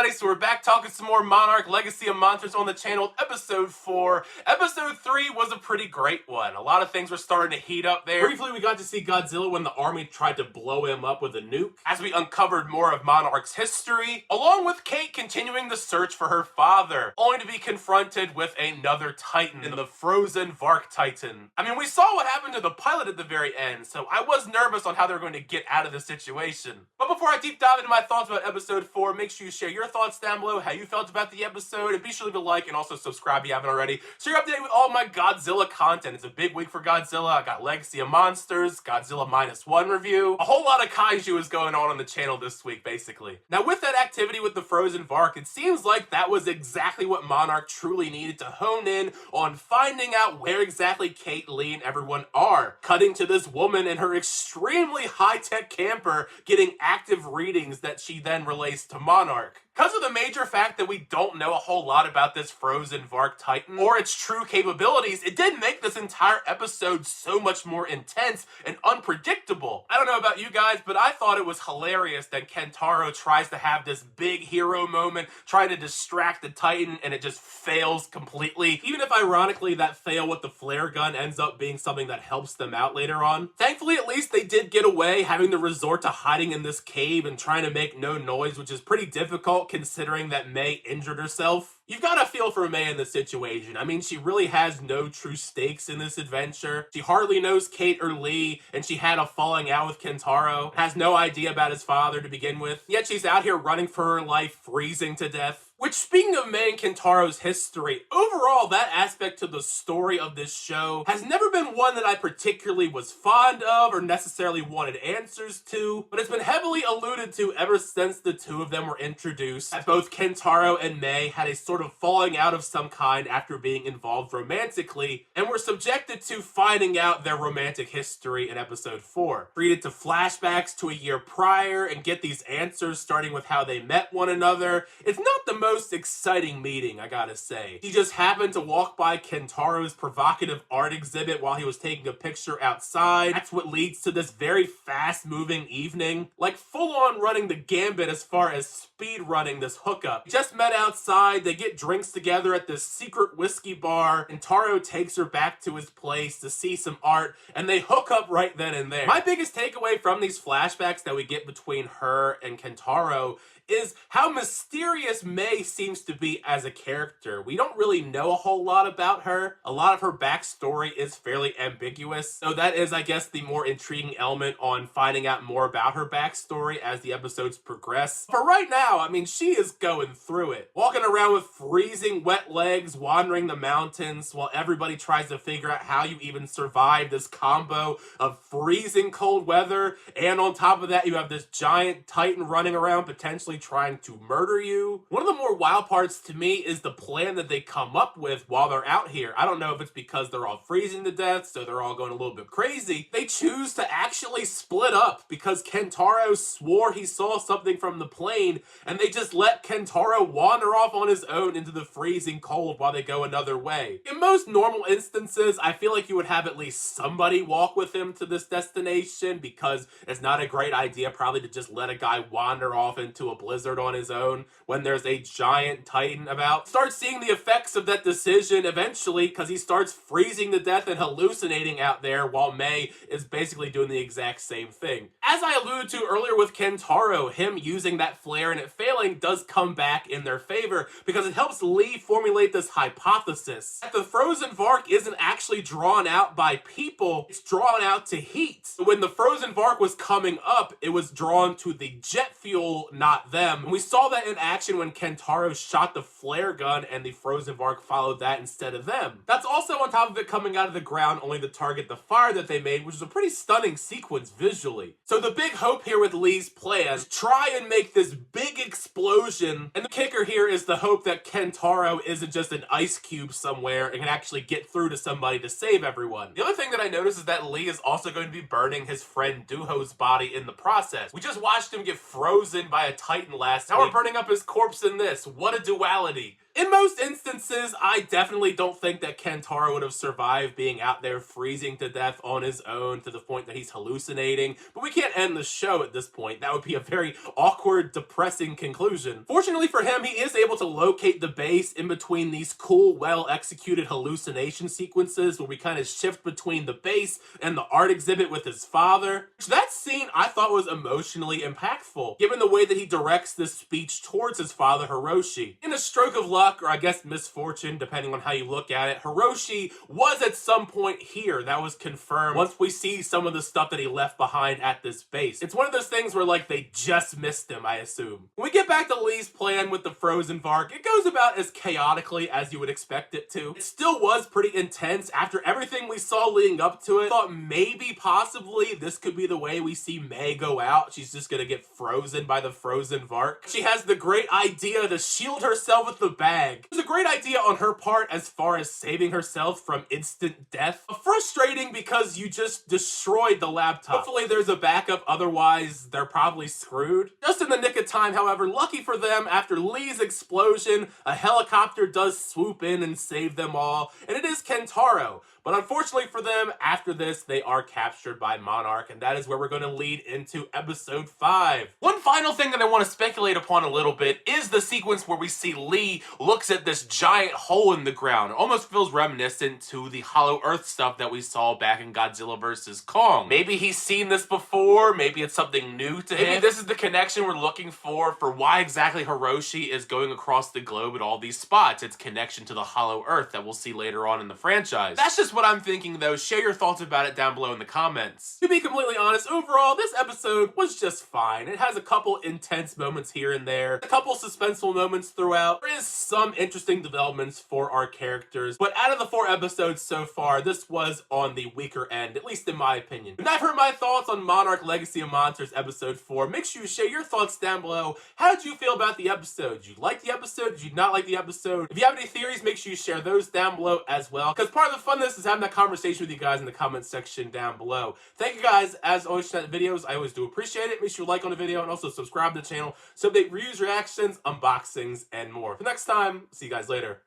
everybody, so we're back talking some more Monarch Legacy of Monsters on the channel, episode 4. Episode 3 was a pretty great one. A lot of things were starting to heat up there. Briefly, we got to see Godzilla when the army tried to blow him up with a nuke, as we uncovered more of Monarch's history, along with Kate continuing the search for her father, only to be confronted with another Titan, in the frozen Vark Titan. I mean, we saw what happened to the pilot at the very end, so I was nervous on how they were going to get out of the situation. But before I deep dive into my thoughts about episode 4, make sure you share your thoughts down below, how you felt about the episode, and be sure to leave a like and also subscribe if you haven't already, so you're updated with all my Godzilla content. It's a big week for Godzilla. I got Legacy of Monsters, Godzilla -1 review. A whole lot of kaiju is going on the channel this week, basically. Now, with that activity with the frozen Vark, it seems like that was exactly what Monarch truly needed to hone in on finding out where exactly Kate, Lee, and everyone are. Cutting to this woman in her extremely high-tech camper getting active readings that she then relays to Monarch. Because of the major fact that we don't know a whole lot about this frozen Vark Titan or its true capabilities, it did make this entire episode so much more intense and unpredictable. I don't know about you guys, but I thought it was hilarious that Kentaro tries to have this big hero moment, trying to distract the Titan, and it just fails completely. Even if ironically that fail with the flare gun ends up being something that helps them out later on. Thankfully, at least they did get away, having to resort to hiding in this cave and trying to make no noise, which is pretty difficult considering that May injured herself. You've got to feel for May in this situation. I mean, she really has no true stakes in this adventure. She hardly knows Kate or Lee, and she had a falling out with Kentaro, has no idea about his father to begin with, yet she's out here running for her life, freezing to death. Which, speaking of May and Kentaro's history, overall that aspect to the story of this show has never been one that I particularly was fond of or necessarily wanted answers to, but it's been heavily alluded to ever since the two of them were introduced, that both Kentaro and May had a sort of falling out of some kind after being involved romantically, and were subjected to finding out their romantic history in episode 4. Treated to flashbacks to a year prior and get these answers starting with how they met one another. It's not the most exciting meeting, I gotta say. He just happened to walk by Kentaro's provocative art exhibit while he was taking a picture outside. That's what leads to this very fast-moving evening. Like, full-on running the gambit as far as speed running this hookup. Just met outside, they get drinks together at this secret whiskey bar, and Taro takes her back to his place to see some art, and they hook up right then and there. My biggest takeaway from these flashbacks that we get between her and Kentaro is how mysterious May seems to be as a character. We don't really know a whole lot about her. A lot of her backstory is fairly ambiguous, so that is, I guess, the more intriguing element on finding out more about her backstory as the episodes progress. For right now, I mean, she is going through it. Walking around with freezing wet legs, wandering the mountains, while everybody tries to figure out how you even survive this combo of freezing cold weather, and on top of that, you have this giant Titan running around, potentially trying to murder you. One of the more wild parts to me is the plan that they come up with while they're out here. I don't know if it's because they're all freezing to death, so they're all going a little bit crazy. They choose to actually split up because Kentaro swore he saw something from the plane, and they just let Kentaro wander off on his own into the freezing cold while they go another way. In most normal instances, I feel like you would have at least somebody walk with him to this destination, because it's not a great idea probably to just let a guy wander off into a blizzard on his own when there's a giant Titan about. Start seeing the effects of that decision eventually, because he starts freezing to death and hallucinating out there while May is basically doing the exact same thing. As I alluded to earlier with Kentaro, him using that flare and it failing does come back in their favor, because it helps Lee formulate this hypothesis that the frozen Vark isn't actually drawn out by people, it's drawn out to heat. When the frozen Vark was coming up, it was drawn to the jet fuel, not them. And we saw that in action when Kentaro shot the flare gun and the frozen Vark followed that instead of them. That's also on top of it coming out of the ground only to target the fire that they made, which is a pretty stunning sequence visually. So the big hope here with Lee's plan is try and make this big explosion, and the kicker here is the hope that Kentaro isn't just an ice cube somewhere and can actually get through to somebody to save everyone. The other thing that I noticed is that Lee is also going to be burning his friend Duho's body in the process. We just watched him get frozen by a Titan last week. Now we're burning up his corpse in this. What a duality. In most instances, I definitely don't think that Kentaro would have survived being out there freezing to death on his own to the point that he's hallucinating, but we can't end the show at this point. That would be a very awkward, depressing conclusion. Fortunately for him, he is able to locate the base in between these cool, well-executed hallucination sequences where we kind of shift between the base and the art exhibit with his father. That scene I thought was emotionally impactful, given the way that he directs this speech towards his father, Hiroshi. In a stroke of luck, or I guess misfortune, depending on how you look at it, Hiroshi was at some point here. That was confirmed once we see some of the stuff that he left behind at this base. It's one of those things where, like, they just missed him, I assume. When we get back to Lee's plan with the frozen Vark, it goes about as chaotically as you would expect it to. It still was pretty intense. After everything we saw leading up to it, I thought maybe, possibly, this could be the way we see May go out. She's just gonna get frozen by the frozen Vark. She has the great idea to shield herself with the bag. It was a great idea on her part as far as saving herself from instant death. Frustrating because you just destroyed the laptop. Hopefully there's a backup, otherwise they're probably screwed. Just in the nick of time, however, lucky for them, after Lee's explosion, a helicopter does swoop in and save them all, and it is Kentaro. But unfortunately for them, after this, they are captured by Monarch, and that is where we're going to lead into episode 5. One final thing that I want to speculate upon a little bit is the sequence where we see Lee looks at this giant hole in the ground. It almost feels reminiscent to the Hollow Earth stuff that we saw back in Godzilla vs. Kong. Maybe he's seen this before, maybe it's something new to him. Maybe this is the connection we're looking for why exactly Hiroshi is going across the globe at all these spots. It's connection to the Hollow Earth that we'll see later on in the franchise. That's just what I'm thinking, though. Share your thoughts about it down below in the comments. To be completely honest, overall, this episode was just fine. It has a couple intense moments here and there, a couple suspenseful moments throughout. There is some interesting developments for our characters, but out of the 4 episodes so far, this was on the weaker end, at least in my opinion. And I've heard my thoughts on Monarch Legacy of Monsters episode 4. Make sure you share your thoughts down below. How did you feel about the episode? Did you like the episode? Did you not like the episode? If you have any theories, make sure you share those down below as well, because part of the fun of this is having that conversation with you guys in the comments section down below. Thank you guys, as always, for the videos. I always do appreciate it. Make sure you like on the video and also subscribe to the channel so update reviews, reactions, unboxings, and more. For next time, see you guys later.